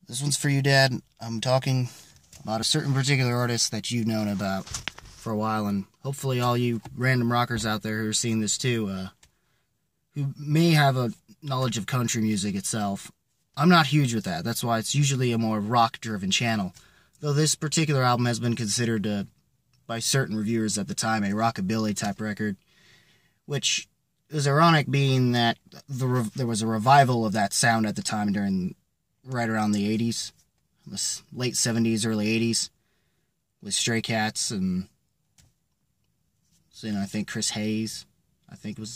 This one's for you, Dad. I'm talking about a certain particular artist that you've known about for a while, and hopefully all you random rockers out there who are seeing this too, who may have a knowledge of country music itself. I'm not huge with that. That's why it's usually a more rock-driven channel. Though this particular album has been considered, by certain reviewers at the time, a rockabilly-type record, which is ironic being that there was a revival of that sound at the time right around the 80s, the late 70s, early 80s, with Stray Cats and, I think Chris Hayes,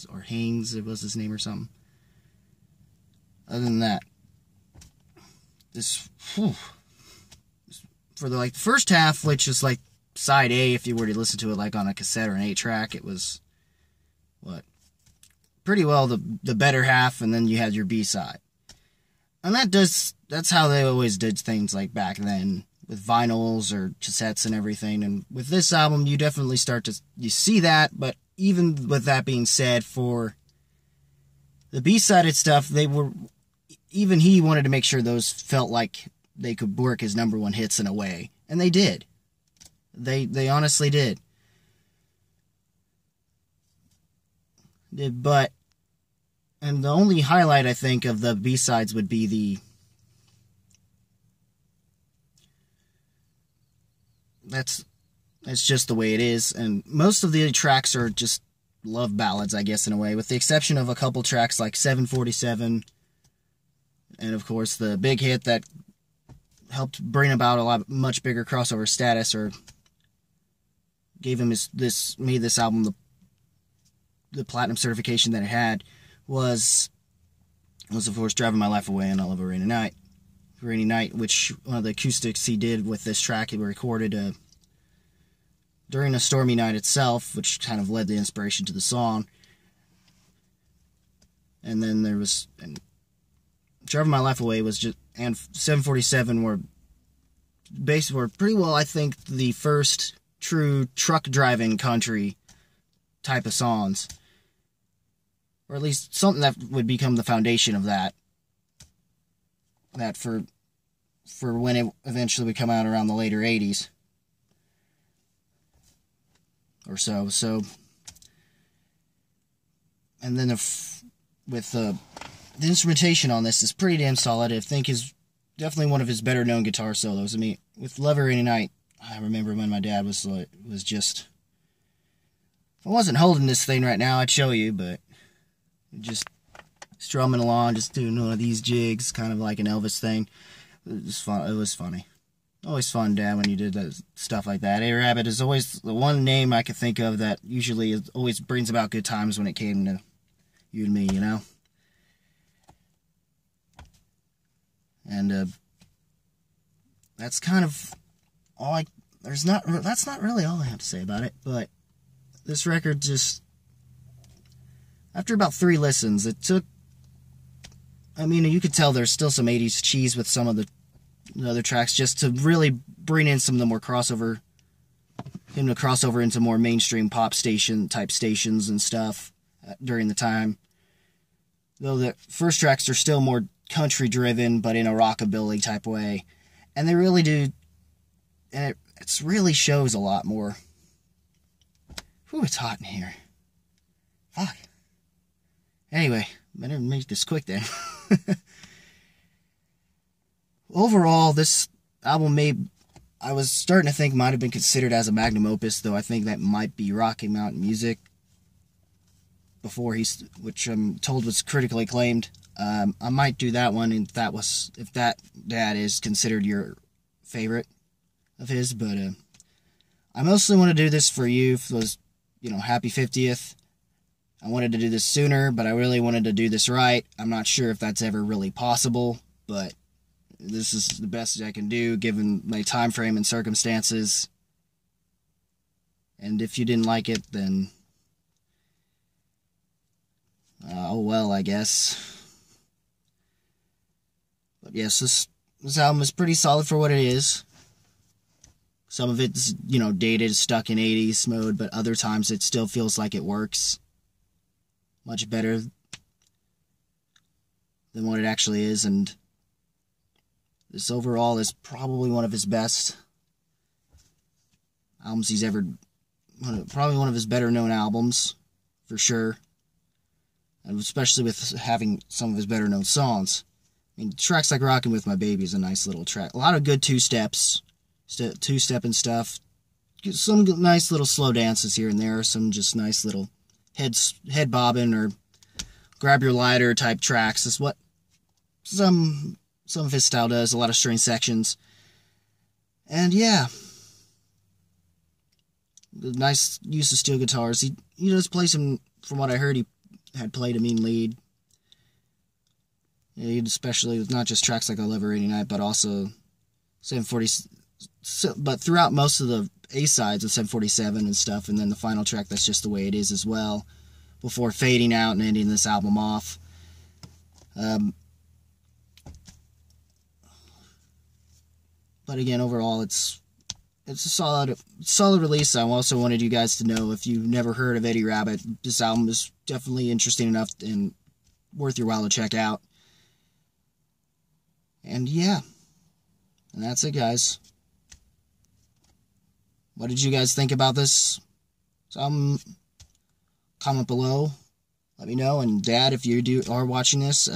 or Haynes, it was his name or something. Other than that, for the first half, which is like side A, if you were to listen to it like on a cassette or an 8-track, it was pretty well the better half, and then you had your B-side. And that's how they always did things like back then, with vinyls or cassettes and everything. And with this album, you definitely you see that, but even with that being said, for the B-sided stuff, even he wanted to make sure those felt like they could work as number one hits in a way. And they did. They honestly did. And the only highlight, I think, of the B-sides would be that's just the way it is. And most of the tracks are just love ballads, I guess, in a way, with the exception of a couple tracks like 747, and of course the big hit that helped bring about much bigger crossover status, or gave him made this album the platinum certification that it had, was of course Driving My Life Away and I Love a Rainy Night, which one of the acoustics he did with this track he recorded during a stormy night itself, which kind of led the inspiration to the song. And then Driving My Life Away and 747 were pretty well, I think, the first true truck driving country type of songs. Or at least something that would become the foundation of that for when it eventually would come out around the later 80s. Or so. And then with the instrumentation on this is pretty damn solid. I think is definitely one of his better known guitar solos. I mean, with Love Her Any Night, I remember when my dad was just, if I wasn't holding this thing right now, I'd show you, but just strumming along, just doing one of these jigs, kind of like an Elvis thing. It was fun. It was funny. Always fun, Dad, when you did stuff like that. Hey, Rabbitt is always the one name I could think of that usually always brings about good times when it came to you and me, you know? And that's kind of all that's not really all I have to say about it, but this record just, after about 3 listens, it took, I mean, you could tell there's still some 80s cheese with some of the other tracks, just to really bring in some of the more crossover into more mainstream pop type stations and stuff during the time. Though the first tracks are still more country driven, but in a rockabilly type way. And they really do, and it really shows a lot more. Whew, it's hot in here. Fuck. Anyway, better make this quick then. Overall, this album I was starting to think might have been considered as a magnum opus, though I think that might be Rocky Mountain Music, which I'm told was critically acclaimed. I might do that one if that, Dad, is considered your favorite of his, but I mostly want to do this for you, for those, happy 50th. I wanted to do this sooner, but I really wanted to do this right. I'm not sure if that's ever really possible, but this is the best I can do given my time frame and circumstances. And if you didn't like it, then oh well, I guess. But yes, this album is pretty solid for what it is. Some of it's, dated, stuck in 80s mode, but other times it still feels like it works much better than what it actually is, and This overall is probably one of his best albums he's ever... Probably one of his better-known albums, for sure. And especially with having some of his better-known songs. I mean, tracks like Rockin' With My Baby is a nice little track. A lot of good two-steps. Two-stepping stuff. Some nice little slow dances here and there. Some just nice little head bobbing or grab your lighter type tracks. Is what some of his style does. A lot of string sections. And yeah. Nice use of steel guitars. He does play some, from what I heard, he had played a mean lead. Especially with not just tracks like I Love Her 89, but also 740, but throughout most of the A-sides of 747 and stuff, and then the final track, That's Just the Way It Is as well, before fading out and ending this album off. But again, overall, it's a solid release. I also wanted you guys to know, if you've never heard of Eddie Rabbitt, this album is definitely interesting enough and worth your while to check out. And yeah, and that's it, guys. What did you guys think about this? Comment below. Let me know. And Dad, if you are watching this,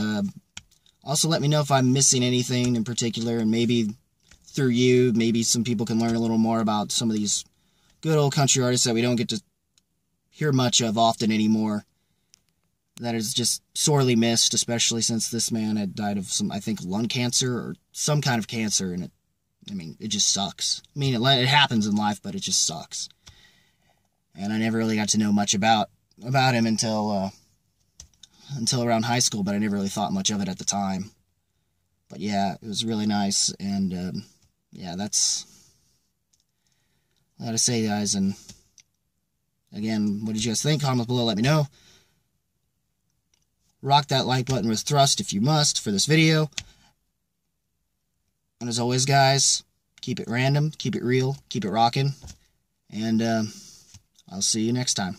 also let me know if I'm missing anything in particular, and maybe through you, maybe some people can learn a little more about some of these good old country artists that we don't get to hear much of often anymore. That is just sorely missed, especially since this man had died of some, I think, lung cancer or some kind of cancer, and it just sucks. I mean, it happens in life, but it just sucks. And I never really got to know much about him until around high school, but I never really thought much of it at the time. But yeah, it was really nice, and yeah, that's all I gotta say, guys. And again, what did you guys think? Comment below, let me know. Rock that like button with thrust if you must for this video. And as always, guys, keep it random, keep it real, keep it rocking. And I'll see you next time.